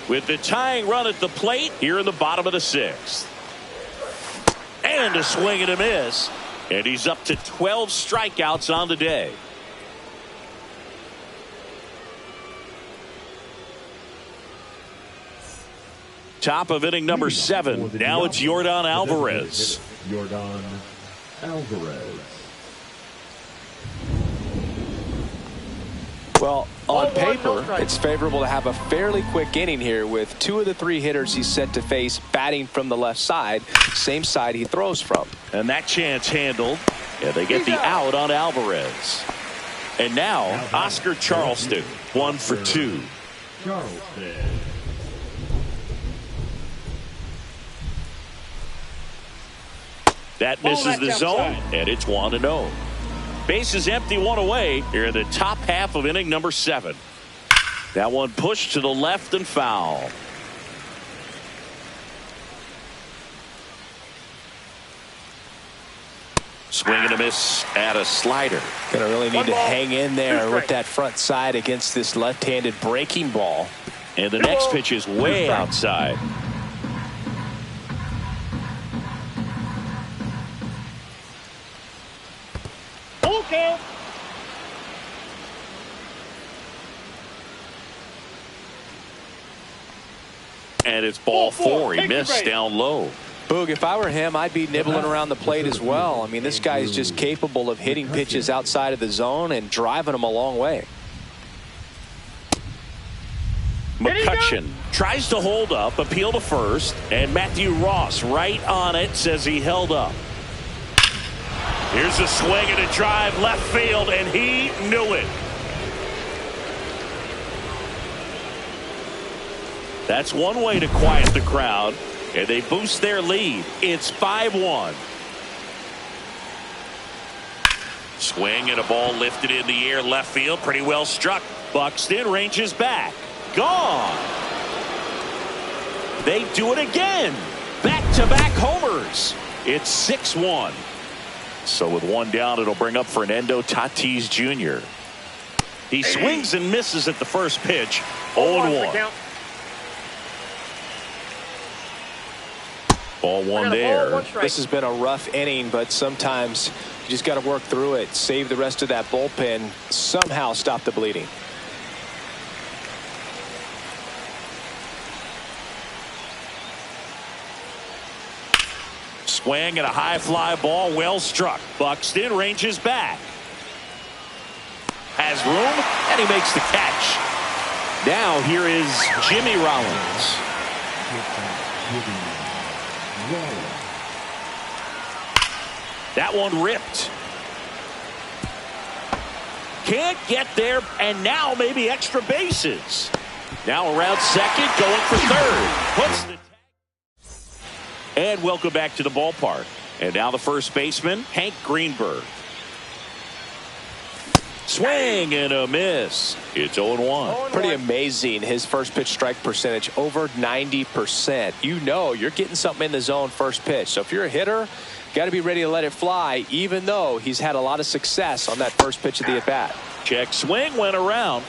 with the tying run at the plate here in the bottom of the 6th. And a swing and a miss. And he's up to 12 strikeouts on the day. Top of inning number 7. Now it's Yordan Alvarez. Yordan Alvarez. Well, on paper, it's favorable to have a fairly quick inning here with 2 of the 3 hitters he's set to face batting from the left side, same side he throws from. And that chance handled. Yeah, they get the out on Alvarez. And now Oscar Charleston, 1 for 2. Charleston. That misses the zone, and it's 1-0. Bases empty, 1 away here in the top half of inning number 7. That one pushed to the left and foul. Swing and a miss at a slider. Gonna really need to hang in there with that front side against this left-handed breaking ball. And the next pitch is way outside. Count. And it's ball 4. He missed down low. Boog, if I were him, I'd be nibbling around the plate as well. I mean, this guy is just capable of hitting pitches outside of the zone and driving them a long way. McCutcheon tries to hold up, appeal to first, and Matthew Ross right on it, says he held up. Here's a swing and a drive left field, and he knew it. That's one way to quiet the crowd, and they boost their lead. It's 5-1. Swing and a ball lifted in the air left field, pretty well struck. Buxton ranges back. Gone. They do it again. Back-to-back homers. It's 6-1. So with 1 down, it'll bring up Fernando Tatis Jr. He swings and misses at the first pitch. 0-1. Ball 1 there. This has been a rough inning, but sometimes you just got to work through it, save the rest of that bullpen, somehow stop the bleeding. Swing and a high fly ball, well struck. Buxton ranges back. Has room, and he makes the catch. Now here is Jimmy Rollins. That one ripped. Can't get there, and now maybe extra bases. Now around second, going for third. Puts the And welcome back to the ballpark. And now the first baseman, Hank Greenberg. Swing and a miss. It's 0-1. Pretty amazing. His first pitch strike percentage over 90%. You know you're getting something in the zone first pitch. So if you're a hitter, got to be ready to let it fly, even though he's had a lot of success on that first pitch of the at-bat. Check swing, went around.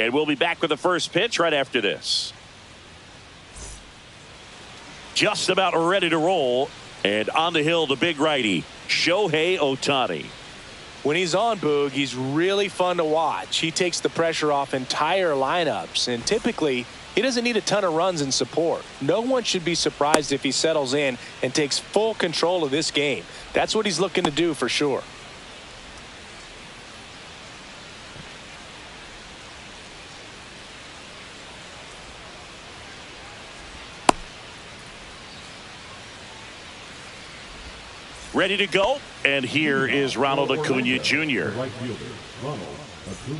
And we'll be back with the first pitch right after this. Just about ready to roll. And on the hill, the big righty, Shohei Ohtani. When he's on, Boog, he's really fun to watch. He takes the pressure off entire lineups, and typically he doesn't need a ton of runs and support. No one should be surprised if he settles in and takes full control of this game. That's what he's looking to do for sure. Ready to go, and here is Ronald Acuna Jr. Right fielder, Ronald Acuna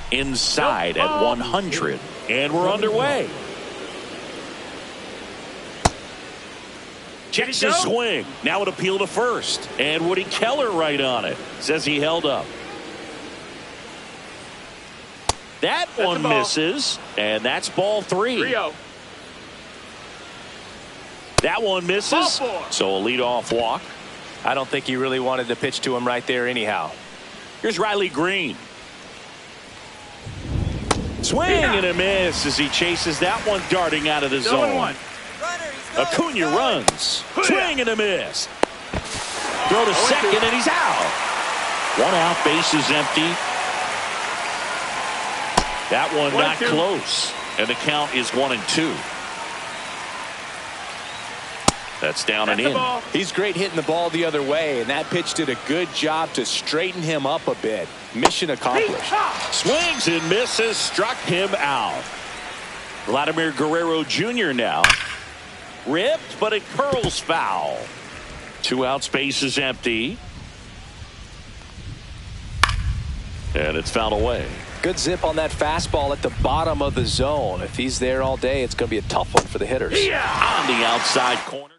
Inside at 100, and we're underway. Checks his swing. Now an appeal to first, and Woody Keller right on it. Says he held up. That one misses, and that's ball 3. 3-0. That one misses, so a leadoff walk. I don't think he really wanted to pitch to him right there anyhow. Here's Riley Green. Swing and a miss as he chases that one darting out of the zone. Acuna runs. Swing and a miss. Throw to second and he's out. 1 out, bases empty. That one not close. And the count is 1-2. That's down and in. He's great hitting the ball the other way, and that pitch did a good job to straighten him up a bit. Mission accomplished. Swings and misses, struck him out. Vladimir Guerrero Jr. now. Ripped, but it curls foul. 2 outs, base is empty. And it's fouled away. Good zip on that fastball at the bottom of the zone. If he's there all day, it's going to be a tough one for the hitters. On the outside corner.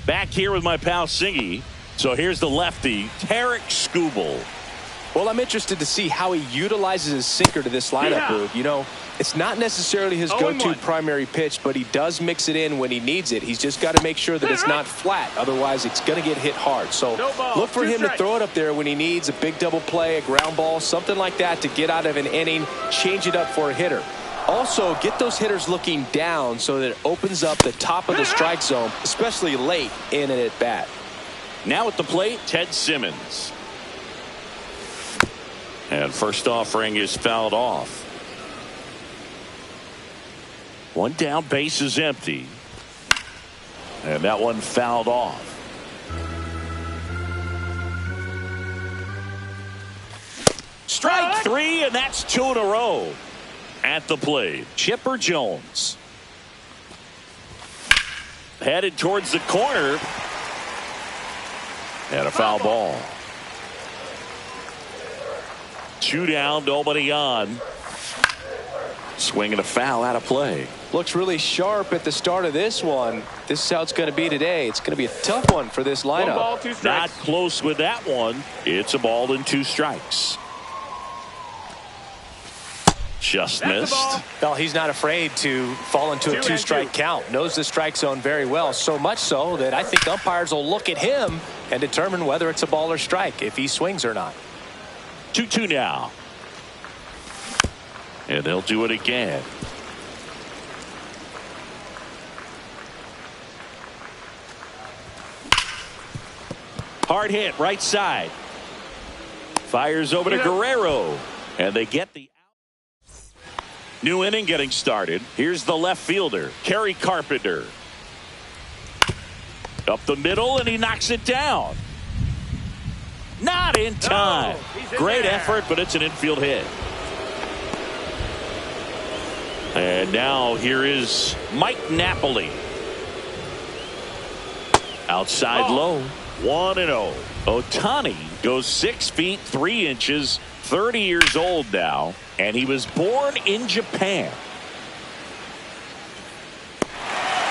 Back here with my pal Singy. So here's the lefty, Tarek Skubal. Well, I'm interested to see how he utilizes his sinker to this lineup, Boog. You know, it's not necessarily his go-to primary pitch, but he does mix it in when he needs it. He's just got to make sure that it's not flat. Otherwise, it's going to get hit hard. So look for him to throw it up there when he needs a big double play, a ground ball, something like that to get out of an inning, change it up for a hitter. Also, get those hitters looking down so that it opens up the top of the strike zone, especially late in an at-bat. Now at the plate, Ted Simmons. And first offering is fouled off. 1 down, base is empty. And that one fouled off. Strike 3, and that's 2 in a row. At the plate, Chipper Jones. Headed towards the corner. And a foul ball. 2 down, nobody on. Swinging a foul out of play. Looks really sharp at the start of this one. This is how it's going to be today. It's going to be a tough one for this lineup. 1 ball, 2 strikes. Not close with that one. It's a ball and 2 strikes. Just missed. Well, he's not afraid to fall into a 2-strike count. Knows the strike zone very well. So much so that I think umpires will look at him and determine whether it's a ball or strike, if he swings or not. 2-2 now. And they'll do it again. Hard hit, right side. Fires over to Guerrero. And they get the new inning getting started. Here's the left fielder, Kerry Carpenter. Up the middle, and he knocks it down. Not in time. Great effort, but it's an infield hit. And now here is Mike Napoli. Outside low, 1-0. Ohtani goes 6 feet 3 inches, 30 years old now. And he was born in Japan.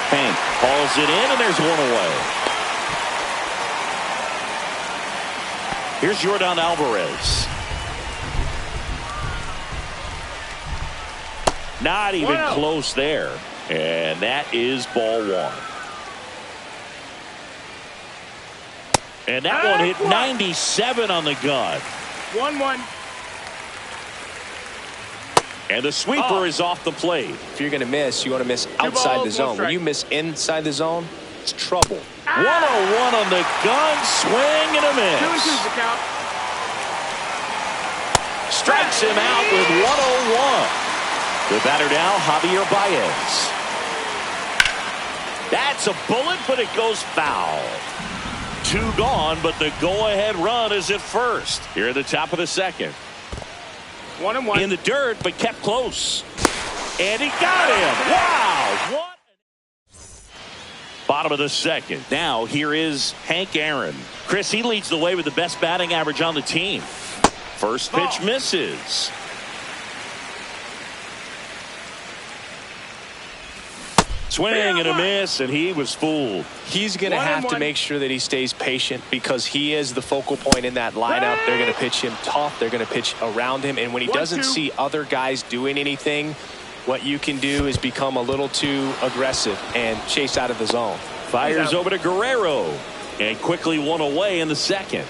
Hank hauls it in, and there's 1 away. Here's Yordan Alvarez. Not even close there. And that is ball 1. And that one hit 97 on the gun. 1-1. And the sweeper is off the plate. If you're going to miss, you want to miss outside the zone. When you miss inside the zone, it's trouble. 101 on the gun, swing and a miss. 2-2 the count. Strikes him out with 101. The batter now, Javier Baez. That's a bullet, but it goes foul. 2 gone, but the go-ahead run is at first. Here at the top of the second. 1-1. In the dirt, but kept close. And he got him. Wow. What? Bottom of the second. Now, here is Hank Aaron. Chris, he leads the way with the best batting average on the team. First pitch misses. Swing and a miss, and he was fooled. He's going to have to make sure that he stays patient because he is the focal point in that lineup. They're going to pitch him tough. They're going to pitch around him. And when he doesn't see other guys doing anything, what you can do is become a little too aggressive and chase out of the zone. Fires over to Guerrero and quickly one away in the second.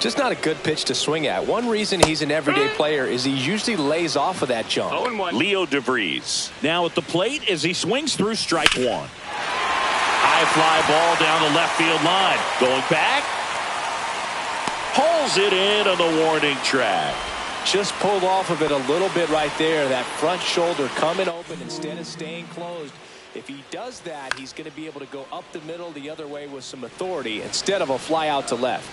Just not a good pitch to swing at. One reason he's an everyday player is he usually lays off of that jump. 0-1. Leo DeVries now at the plate as he swings through strike one. High fly ball down the left field line. Going back. Pulls it in on the warning track. Just pulled off of it a little bit right there. That front shoulder coming open instead of staying closed. If he does that, he's going to be able to go up the middle the other way with some authority instead of a fly out to left.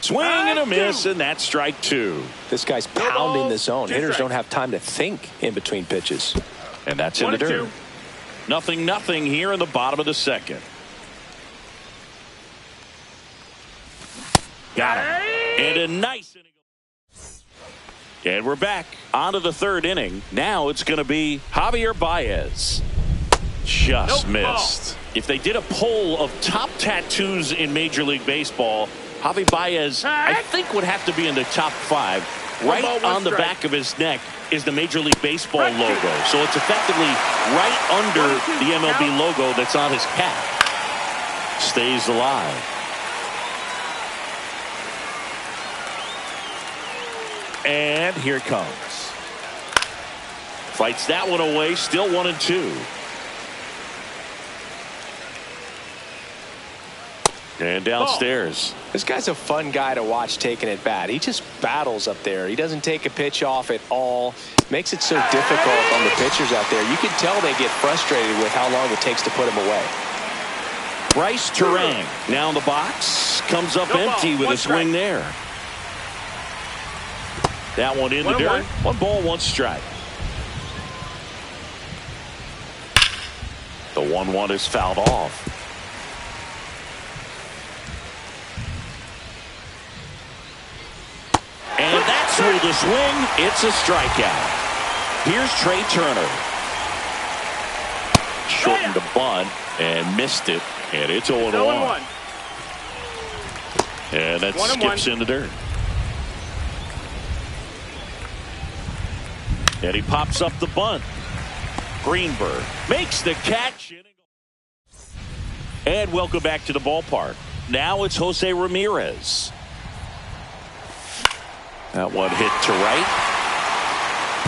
Swing and a miss, and that's strike 2. This guy's pounding the zone. Hitters don't have time to think in between pitches. And that's in the dirt. 0-0 here in the bottom of the second. Got him. And a nice inning. And we're back onto the third inning. Now it's going to be Javier Baez. Just missed. If they did a poll of top tattoos in Major League Baseball, Javi Baez, I think, would have to be in the top 5. Right on the back of his neck is the Major League Baseball logo. So it's effectively right under the MLB logo that's on his cap. Stays alive. And here it comes. Fights that one away. Still 1-2. And downstairs. This guy's a fun guy to watch taking at bat. He just battles up there. He doesn't take a pitch off at all. Makes it so difficult on the pitchers out there. You can tell they get frustrated with how long it takes to put him away. Bryce Terang now in the box. Comes up empty with a swing there. That one in the dirt. 1 ball, 1 strike. The 1-1 is fouled off. And that's through the swing. It's a strikeout. Here's Trey Turner. Shortened the bunt and missed it. And it's 0-1. And that skips in the dirt. And he pops up the bunt. Greenberg makes the catch. And welcome back to the ballpark. Now it's Jose Ramirez. That one hit to right.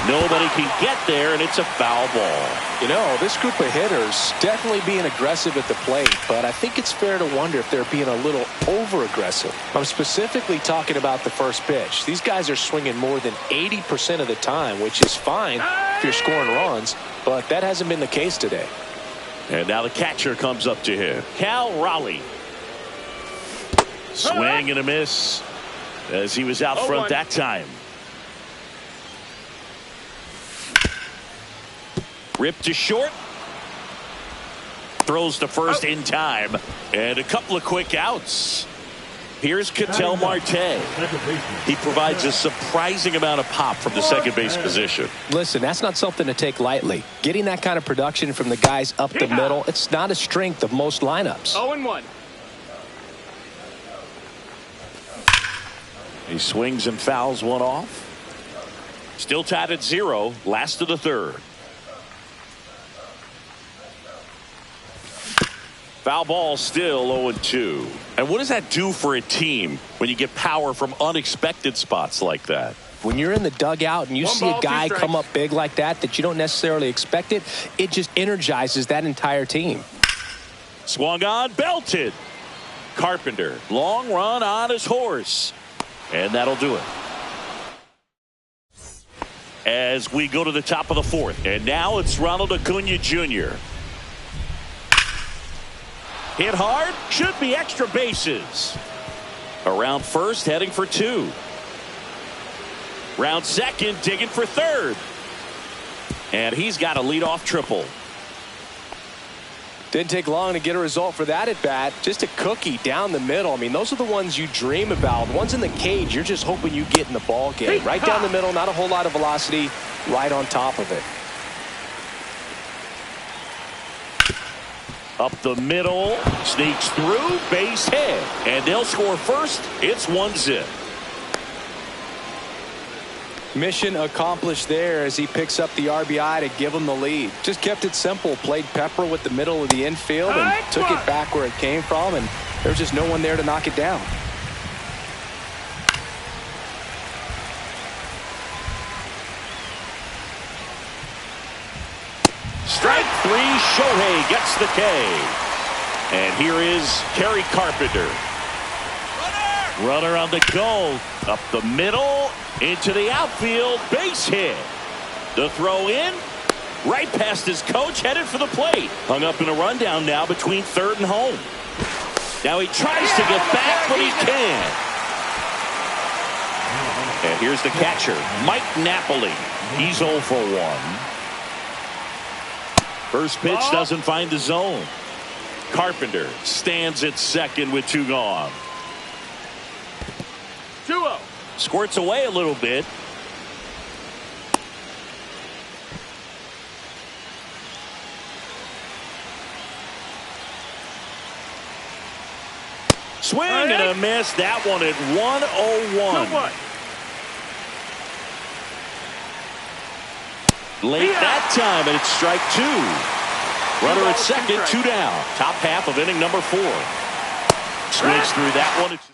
Nobody can get there, and it's a foul ball. You know, this group of hitters definitely being aggressive at the plate, but I think it's fair to wonder if they're being a little over-aggressive. I'm specifically talking about the first pitch. These guys are swinging more than 80% of the time, which is fine if you're scoring runs, but that hasn't been the case today. And now the catcher comes up to him. Cal Raleigh. Swing and a miss as he was out front that time. Ripped to short. Throws to first in time. And a couple of quick outs. Here's Ketel Marte. He provides a surprising amount of pop from the second base position. Listen, that's not something to take lightly. Getting that kind of production from the guys up the middle, it's not a strength of most lineups. 0-1. He swings and fouls one off. Still tied at 0. Last of the third. Foul ball, still 0-2. And what does that do for a team when you get power from unexpected spots like that? When you're in the dugout and you see a guy come up big like that you don't necessarily expect it, it just energizes that entire team. Swung on, belted. Carpenter, long run on his horse. And that'll do it. As we go to the top of the fourth. And now it's Ronald Acuna Jr. Hit hard, should be extra bases. Around first, heading for 2. Round second, digging for third. And he's got a leadoff triple. Didn't take long to get a result for that at bat. Just a cookie down the middle. I mean, those are the ones you dream about. The ones in the cage, you're just hoping you get in the ball game. Right down the middle, not a whole lot of velocity, right on top of it. Up the middle, sneaks through, base hit. And they'll score first. It's 1-0. Mission accomplished there as he picks up the RBI to give him the lead. Just kept it simple. Played pepper with the middle of the infield and took it back where it came from, and there's just no one there to knock it down. Strike 3, Shohei gets the K. And here is Kerry Carpenter. Runner on the go. Up the middle, into the outfield, base hit. The throw in, right past his coach, headed for the plate. Hung up in a rundown now between third and home. Now he tries to get back, but he can't. And here's the catcher, Mike Napoli. He's 0 for 1. First pitch doesn't find the zone. Carpenter stands at second with 2 gone. 2-0. Squirts away a little bit. Swing and a miss. That one at 1-0-1. 2-1. Late that time, and it's strike 2. Runner at second, 2 down. Top half of inning number 4. Swings through that one. It's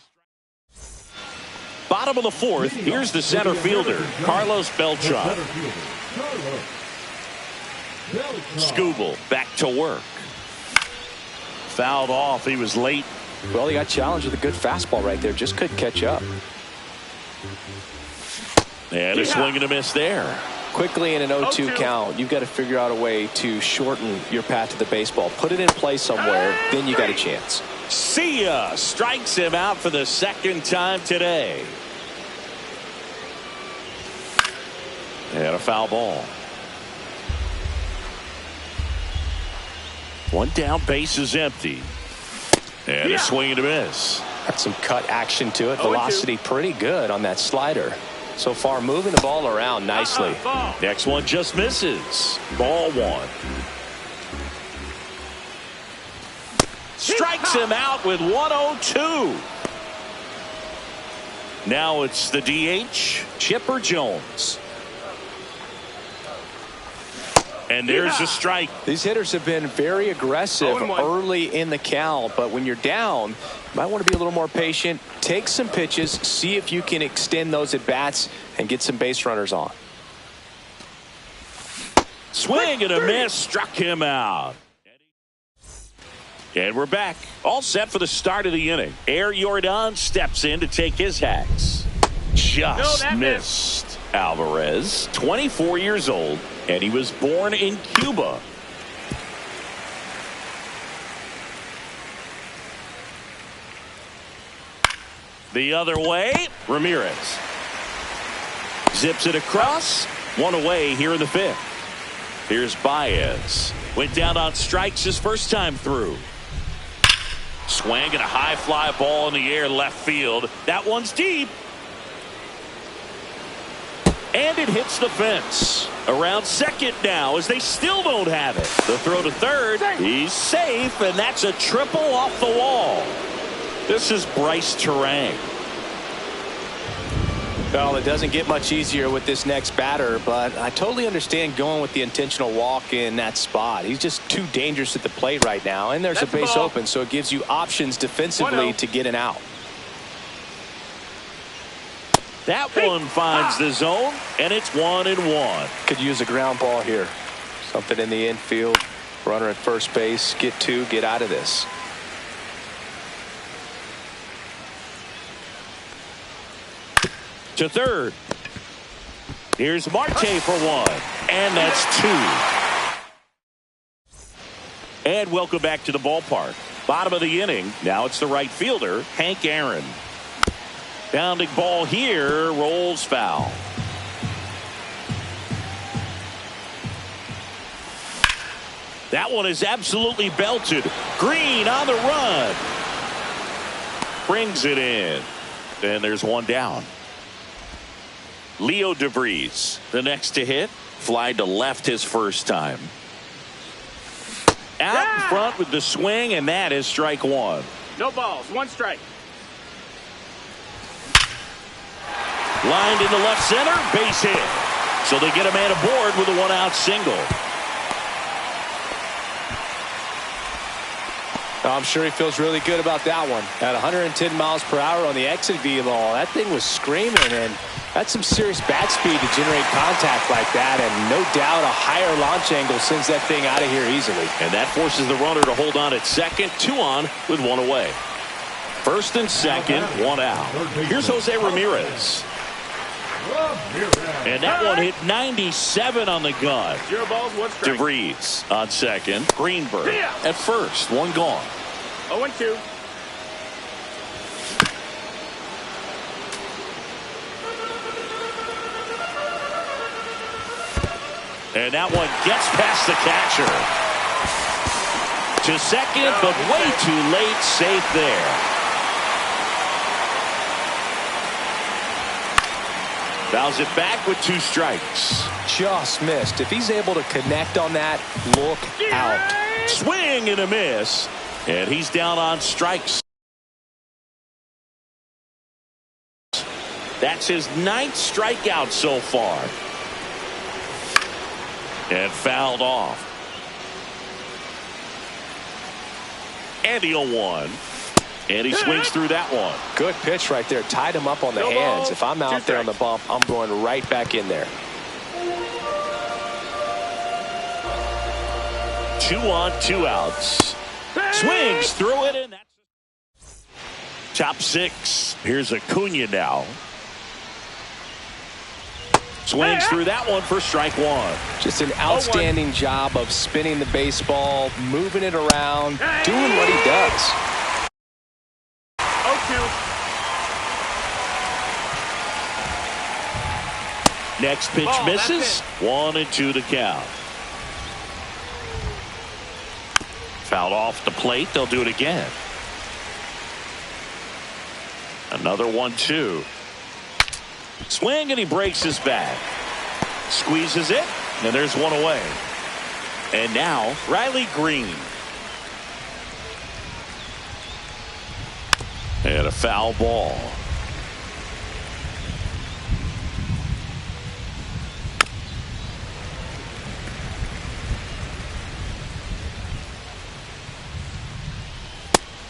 bottom of the fourth. Here's the center fielder, Carlos Beltran. Skubal back to work. Fouled off. He was late. Well, he got challenged with a good fastball right there. Just couldn't catch up. And a swing and a miss there. Quickly in an 0-2 count, you've got to figure out a way to shorten your path to the baseball. Put it in play somewhere, then you got a chance. See ya. Strikes him out for the second time today. And a foul ball. One down, base is empty. And a swing and a miss. Got some cut action to it. Velocity pretty good on that slider. So far moving the ball around nicely. Next one just misses. Ball 1. Strikes him out with 1-0-2. Now it's the DH, Chipper Jones. And there's a strike. These hitters have been very aggressive early in the count, but when you're down, you might want to be a little more patient. Take some pitches, see if you can extend those at bats and get some base runners on. Swing and a miss, struck him out. And we're back. All set for the start of the inning. Air Jordan steps in to take his hacks. Just missed. Alvarez, 24 years old, and he was born in Cuba. The other way, Ramirez. Zips it across. One away here in the 5th. Here's Baez. Went down on strikes his first time through. Swang and a high fly ball in the air left field. That one's deep. And it hits the fence. Around second now as they still don't have it. The throw to third. He's safe, and that's a triple off the wall. This is Bryce Terang. Well, it doesn't get much easier with this next batter, but I totally understand going with the intentional walk in that spot. He's just too dangerous at the plate right now, and there's a base open, so it gives you options defensively to get an out. That one finds the zone, and it's 1-1. Could use a ground ball here. Something in the infield. Runner at first base. Get two. Get out of this. To third. Here's Marte for one. And that's two. And welcome back to the ballpark. Bottom of the inning. Now it's the right fielder, Hank Aaron. Bounding ball here. Rolls foul. That one is absolutely belted. Green on the run. Brings it in. And there's one down. Leo DeVries, the next to hit. Fly to left his first time. Out in front with the swing, and that is strike one. No balls, one strike. Lined into left center, base hit. So they get a man aboard with a one-out single. I'm sure he feels really good about that one. At 110 miles per hour on the exit velo, that thing was screaming, and that's some serious bat speed to generate contact like that, and no doubt a higher launch angle sends that thing out of here easily. And that forces the runner to hold on at second, two on with one away. First and second, one out. Here's Jose Ramirez. And that one hit 97 on the gun. 0 balls, one strike. DeVries on second. Greenberg at first. One gone. 0-2. And that one gets past the catcher. To second, but way too late. Safe there. Fouls it back with two strikes. Just missed. If he's able to connect on that, look out. Swing and a miss. And he's down on strikes. That's his 9th strikeout so far. And fouled off. And the 0-1. And he swings through that one. Good pitch right there. Tied him up on the hands. If I'm out there on the bump, I'm going right back in there. 2 on, 2 outs. Swings through it, and that's top 6. Here's Acuna now. Swings through that one for strike one. Just an outstanding job of spinning the baseball, moving it around, doing what he does. 0-2. Next pitch misses. 1-2 to count. Fouled off the plate. They'll do it again. Another 1-2. Swing, and he breaks his back. Squeezes it, and there's one away. And now Riley Green. And a foul ball.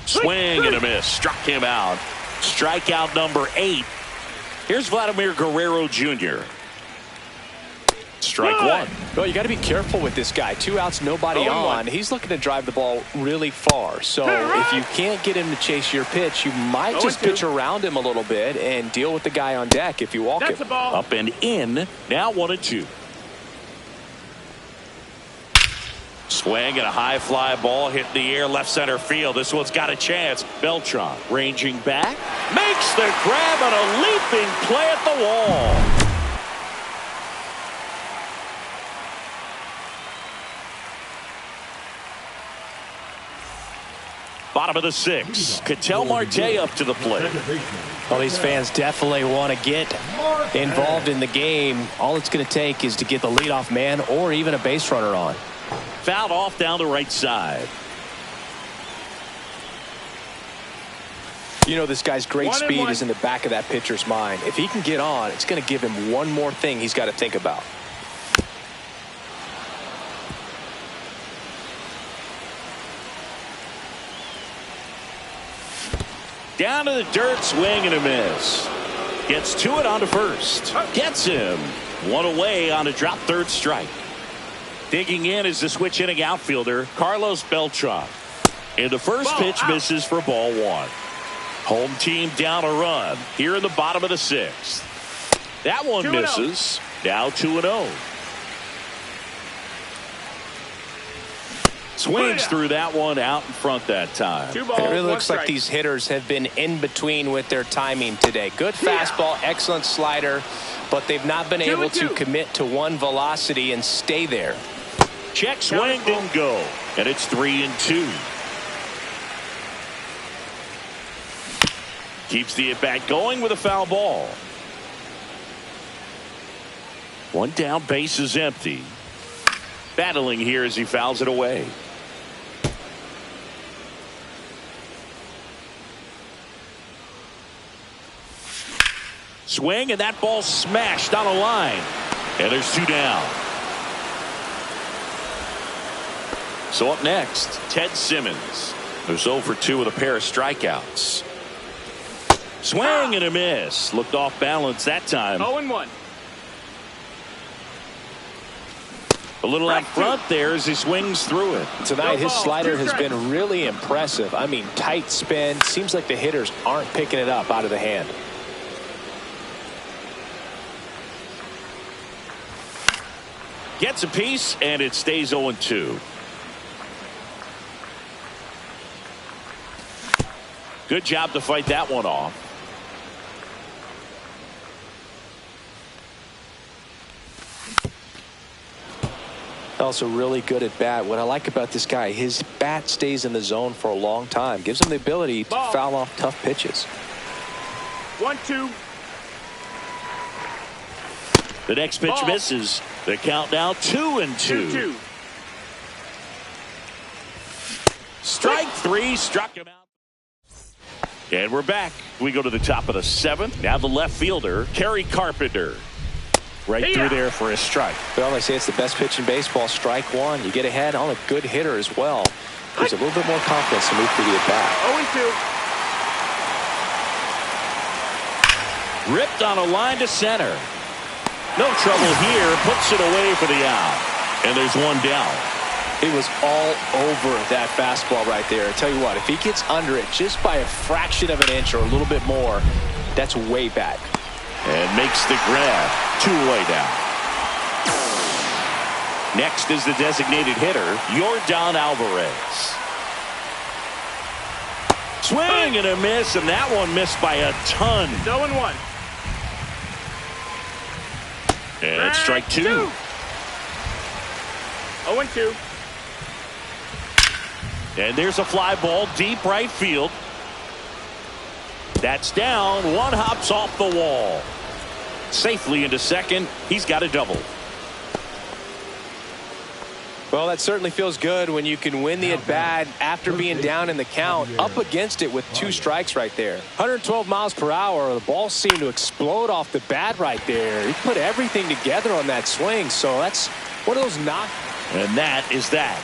Swing and a miss. Struck him out. Strikeout number 8. Here's Vladimir Guerrero Jr. Strike one. Well, you got to be careful with this guy. 2 outs, nobody on. He's looking to drive the ball really far. So if you can't get him to chase your pitch, you might just pitch around him a little bit and deal with the guy on deck if you walk him. Up and in. Now 1-2. Swing and a high fly ball hit in the air left center field. This one's got a chance. Beltran ranging back. Makes the grab on a leaping play at the wall. Bottom of the 6th. Ketel Marte up to the plate. Well, these fans definitely want to get involved in the game. All it's going to take is to get the leadoff man or even a base runner on. Fouled off down the right side. You know, this guy's great 1-1. speed is in the back of that pitcher's mind. If he can get on, it's going to give him one more thing he's got to think about. Down to the dirt, swing and a miss. Gets to it on to first. Gets him. One away on a drop third strike. Digging in is the switch hitting outfielder, Carlos Beltran. And the first pitch misses for ball one. Home team down a run here in the bottom of the sixth. That one misses. Now 2-0. Swings through that one out in front that time. Two balls, It really one looks like strike. these hitters have been in between with their timing today. Good fastball, excellent slider, but they've not been able to commit to one velocity and stay there. Check swing didn't go, and it's 3-2. Keeps the at-bat going with a foul ball. One down, base is empty. Battling here as he fouls it away. Swing, and that ball smashed on a line. And there's two down. So up next, Ted Simmons. Who's 0 for 2 with a pair of strikeouts. Swing and a miss. Looked off balance that time. 0-1. A little out front there as he swings through it. Tonight, his slider has been really impressive. I mean, tight spin. Seems like the hitters aren't picking it up out of the hand. Gets a piece, and it stays 0-2. Good job to fight that one off. Also really good at bat. What I like about this guy, his bat stays in the zone for a long time. Gives him the ability to foul off tough pitches. 1-2. The next pitch misses. The count now 2-2. 2-2. Strike three, struck him out. And we're back. We go to the top of the seventh. Now the left fielder, Kerry Carpenter. Right through there for a strike. Well, they say it's the best pitch in baseball. Strike one. You get ahead on a good hitter as well. There's a little bit more confidence to move through the at-bat. 0-2. Ripped on a line to center. No trouble here. Puts it away for the out. And there's one down. It was all over that fastball right there. I tell you what, if he gets under it just by a fraction of an inch or a little bit more, that's way back. And makes the grab. 2 away down. Next is the designated hitter, Yordan Alvarez. Swing and a miss, and that one missed by a ton. 0-1. And it's strike 2. 0-2. And there's a fly ball deep right field. That's down. One hops off the wall. Safely into second. He's got a double. Well, that certainly feels good when you can win the at-bat after being down in the count, up against it with 2 strikes right there. 112 miles per hour. The ball seemed to explode off the bat right there. He put everything together on that swing, so that's one of those knock. And that is that.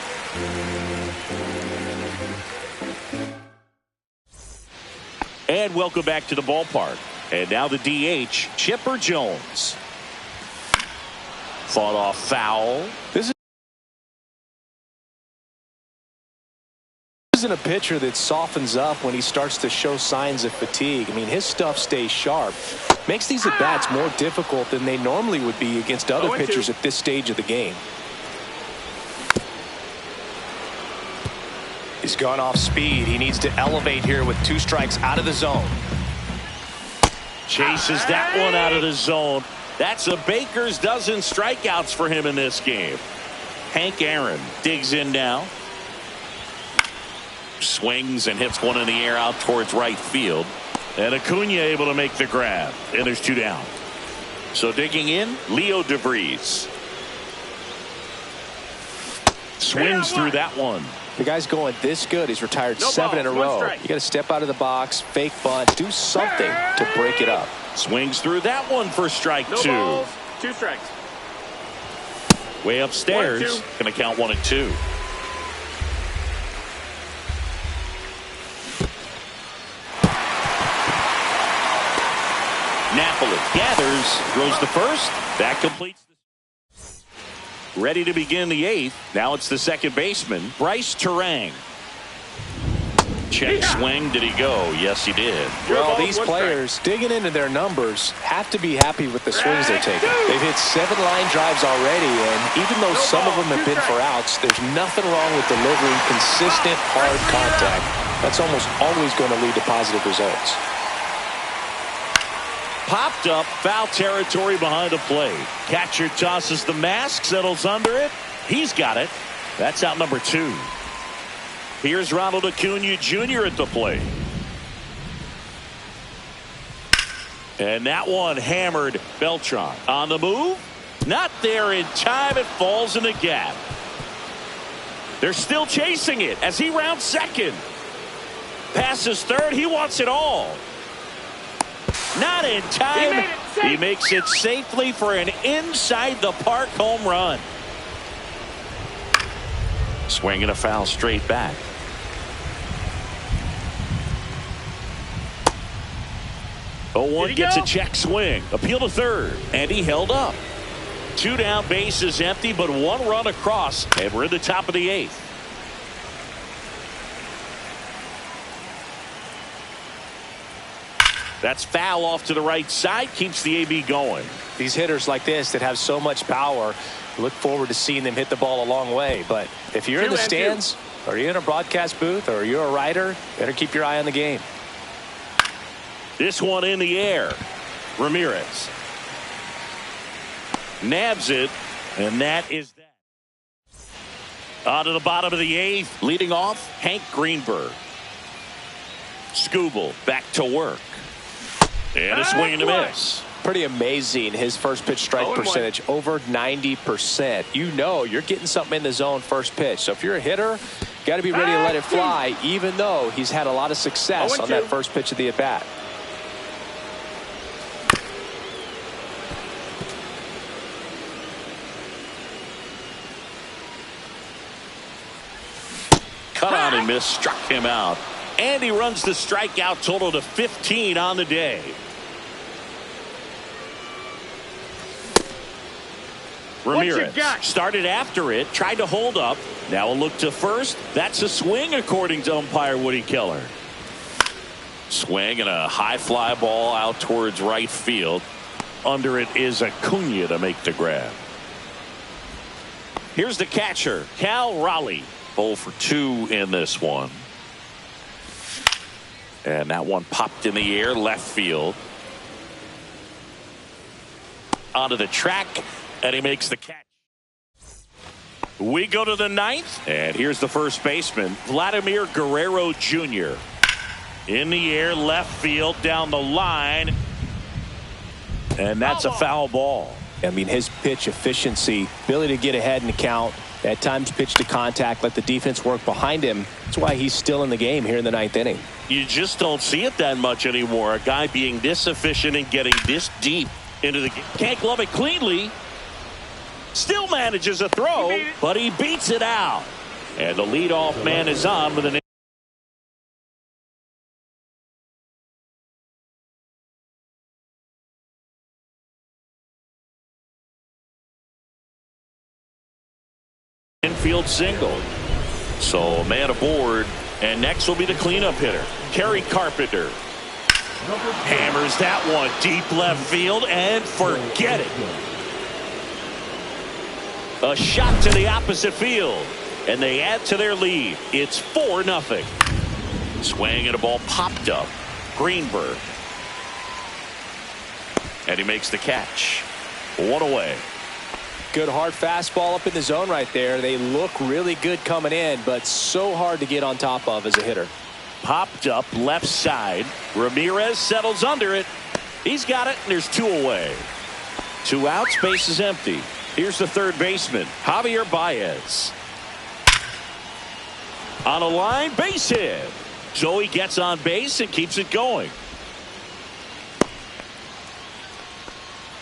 And welcome back to the ballpark. And now the DH, Chipper Jones. Fought off foul. This isn't a pitcher that softens up when he starts to show signs of fatigue. I mean, his stuff stays sharp. Makes these at-bats more difficult than they normally would be against other pitchers at this stage of the game. He's gone off speed. He needs to elevate here with 2 strikes out of the zone. Chases that one out of the zone. That's a baker's dozen strikeouts for him in this game. Hank Aaron digs in now. Swings and hits one in the air out towards right field. And Acuna able to make the grab. And there's 2 down. So digging in, Leo DeVries. Swings through that one. The guy's going this good. He's retired 7 in a row. You got to step out of the box, fake bunt, do something to break it up. Swings through that one for strike 2. Balls, 2 strikes. Way upstairs. Going to count 1 and 2. Napoli gathers, throws the first. That completes. Ready to begin the 8th. Now it's the second baseman, Bryce Terang. Check swing. Did he go? Yes, he did. Well, these players digging into their numbers have to be happy with the swings they're taking. They've hit 7 line drives already, and even though some of them have been for outs, there's nothing wrong with delivering consistent, hard contact. That's almost always going to lead to positive results. Popped up, foul territory behind the plate. Catcher tosses the mask, settles under it. He's got it. That's out number 2. Here's Ronald Acuna Jr. at the plate. And that one hammered Beltran. On the move. Not there in time. It falls in the gap. They're still chasing it as he rounds second. Passes third. He wants it all. Not in time. He makes it safely for an inside the park home run. Swinging a foul straight back. Oh, 1 gets a check swing. Appeal to third. And he held up. 2 down, bases empty, but 1 run across. And we're in the top of the 8th. That's foul off to the right side. Keeps the AB going. These hitters like this that have so much power, look forward to seeing them hit the ball a long way. But if you're in the stands, or you're in a broadcast booth, or you're a writer, better keep your eye on the game. This one in the air. Ramirez nabs it, and that is that. On to the bottom of the 8th. Leading off, Hank Greenberg. Skubal back to work. And a swing and a miss. Pretty amazing, his first pitch strike percentage, over 90%. You know you're getting something in the zone first pitch. So if you're a hitter, got to be ready to let it fly, even though he's had a lot of success on that first pitch of the at-bat. Cut on and miss, struck him out. And he runs the strikeout total to 15 on the day. Ramirez started after it, tried to hold up. Now a look to first. That's a swing, according to umpire Woody Keller. Swing and a high fly ball out towards right field. Under it is Acuna to make the grab. Here's the catcher, Cal Raleigh. 0 for 2 in this one. And that one popped in the air, left field. Onto the track, and he makes the catch. We go to the 9th, and here's the first baseman, Vladimir Guerrero Jr. In the air, left field, down the line. And that's a foul ball. I mean, his pitch efficiency, ability to get ahead in the count, at times pitch to contact, let the defense work behind him. That's why he's still in the game here in the 9th inning. You just don't see it that much anymore. A guy being this efficient and getting this deep into the game. Can't glove it cleanly. Still manages a throw, but he beats it out. And the leadoff man is on with an infield single. So a man aboard, and next will be the cleanup hitter, Kerry Carpenter. Hammers that one deep left field, and forget it. A shot to the opposite field, and they add to their lead. It's 4-0. Swing and a ball popped up. Greenberg. And he makes the catch. 1 away. Good hard fastball up in the zone right there. They look really good coming in, but so hard to get on top of as a hitter. Popped up left side. Ramirez settles under it. He's got it, and there's 2 away. 2 outs, base is empty. Here's the third baseman, Javier Baez. On a line, base hit. So he gets on base and keeps it going.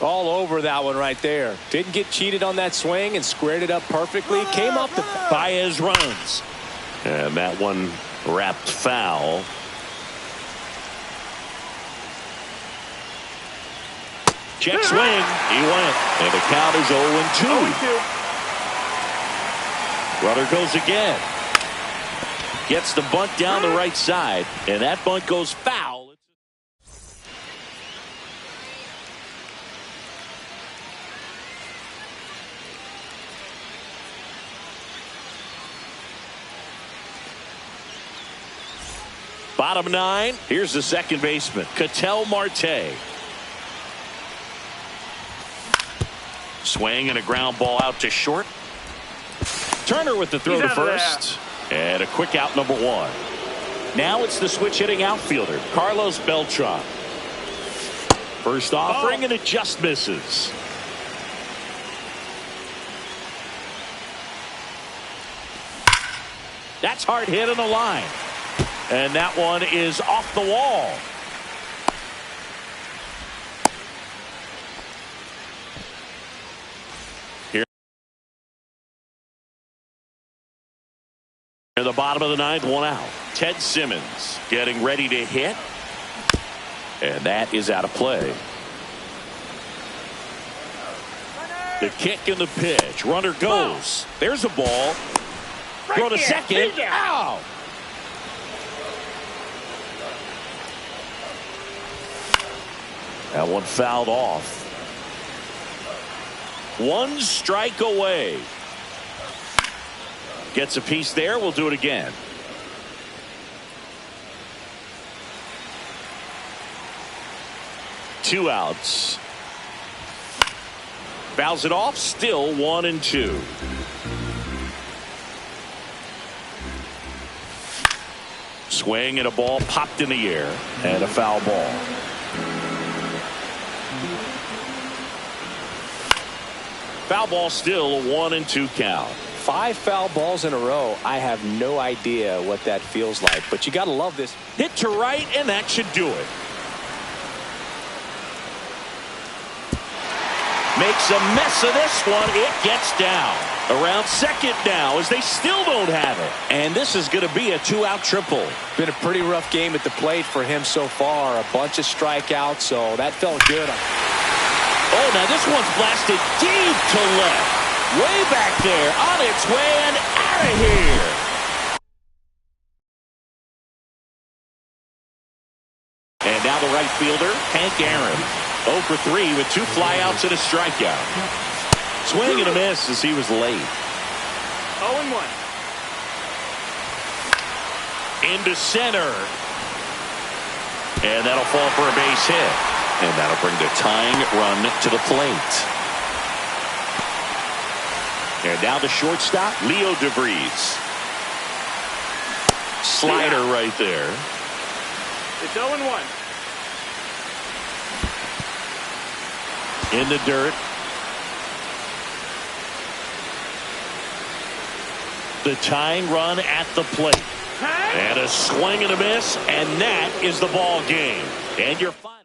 All over that one right there. Didn't get cheated on that swing and squared it up perfectly. Came off the... Baez runs. And that one wrapped foul. Check swing. He went. And the count is 0-2. 0-2. Runner goes again. Gets the bunt down the right side. And that bunt goes foul. Bottom 9. Here's the second baseman, Ketel Marte. Swing and a ground ball out to short. Turner with the throw to first. And a quick out, number 1. Now it's the switch hitting outfielder, Carlos Beltran. First offering and it just misses. That's hard hit on the line. And that one is off the wall. Here in the bottom of the 9th, 1 out. Ted Simmons getting ready to hit. And that is out of play. The kick and the pitch. Runner goes. There's a ball. Throw to second. Ow! That one fouled off. 1 strike away. Gets a piece there. We'll do it again. Two outs. Fouls it off. Still 1-2. Swing and a ball popped in the air. And a foul ball. Foul ball, still a 1-2 count. 5 foul balls in a row. I have no idea what that feels like, but you got to love this. Hit to right, and that should do it. Makes a mess of this one. It gets down. Around second now as they still don't have it. And this is going to be a 2-out triple. Been a pretty rough game at the plate for him so far. A bunch of strikeouts, so that felt good. Oh, now this one's blasted deep to left. Way back there, on its way and out of here. And now the right fielder, Hank Aaron. 0 for 3 with 2 flyouts and a strikeout. Swing and a miss as he was late. 0-1. Into center. And that'll fall for a base hit. And that'll bring the tying run to the plate. And now the shortstop, Leo DeVries. Slider right there. It's 0-1. In the dirt. The tying run at the plate. And a swing and a miss. And that is the ball game. And your final.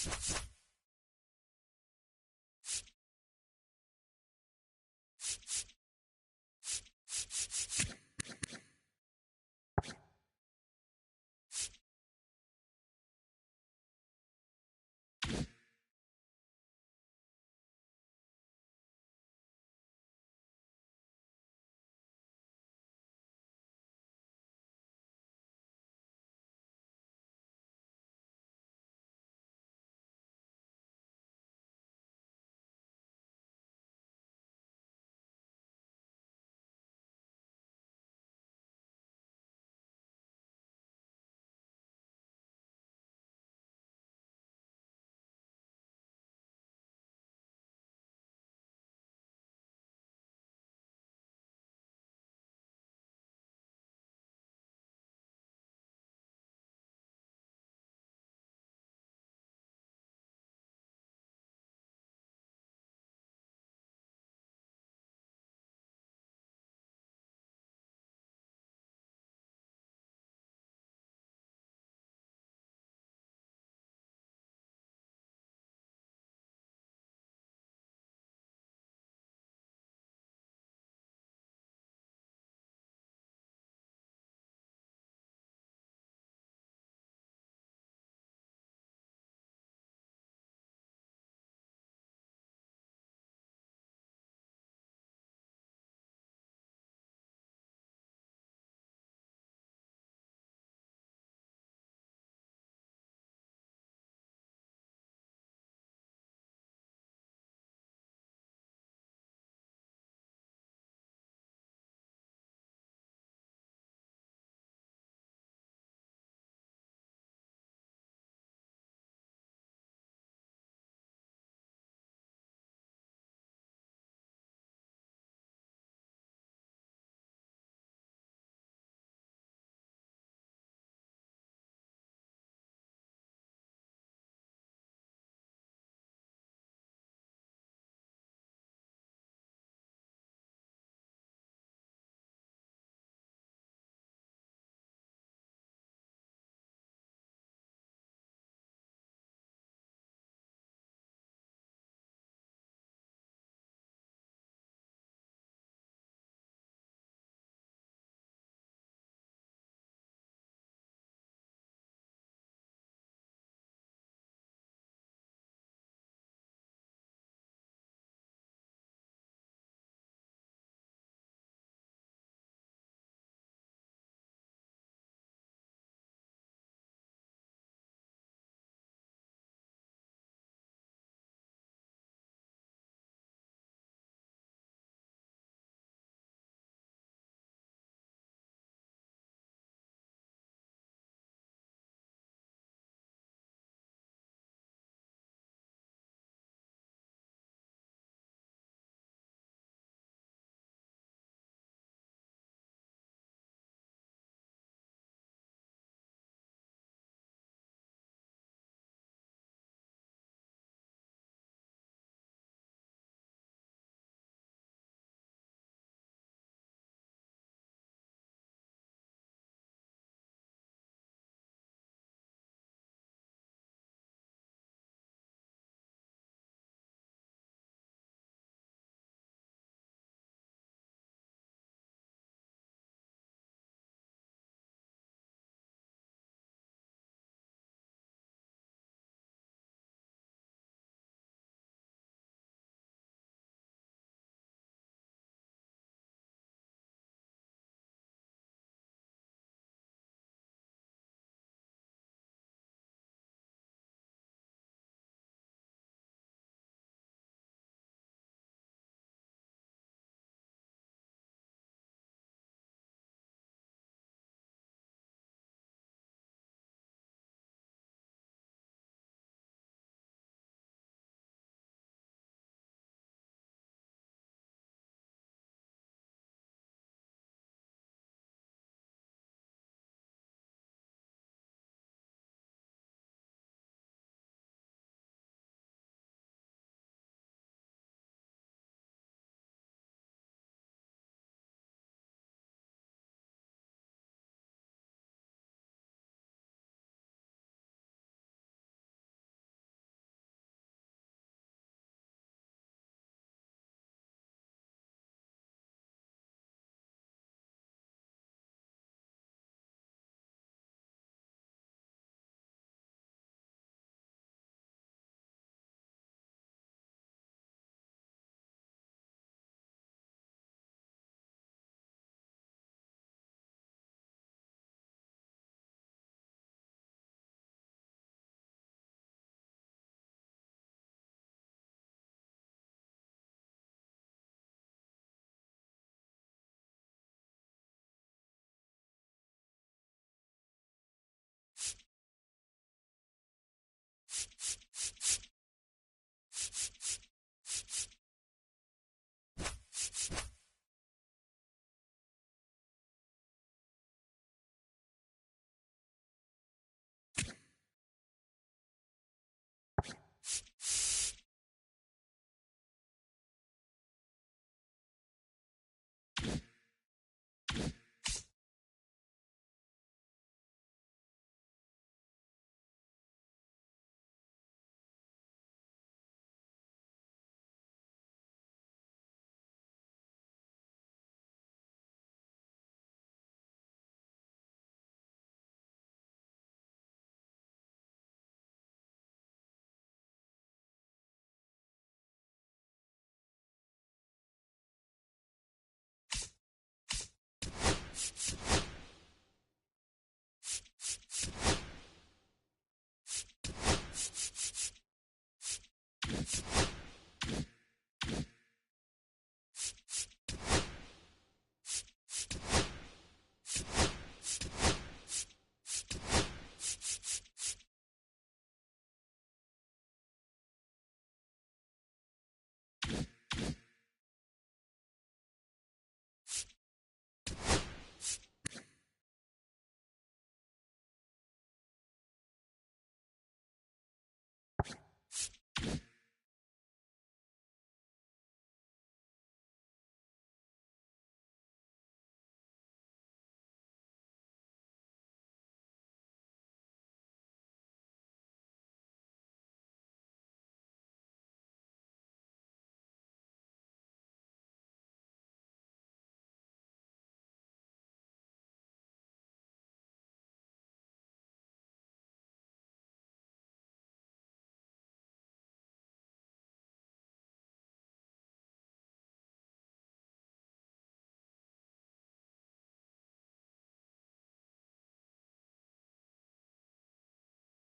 Acuna.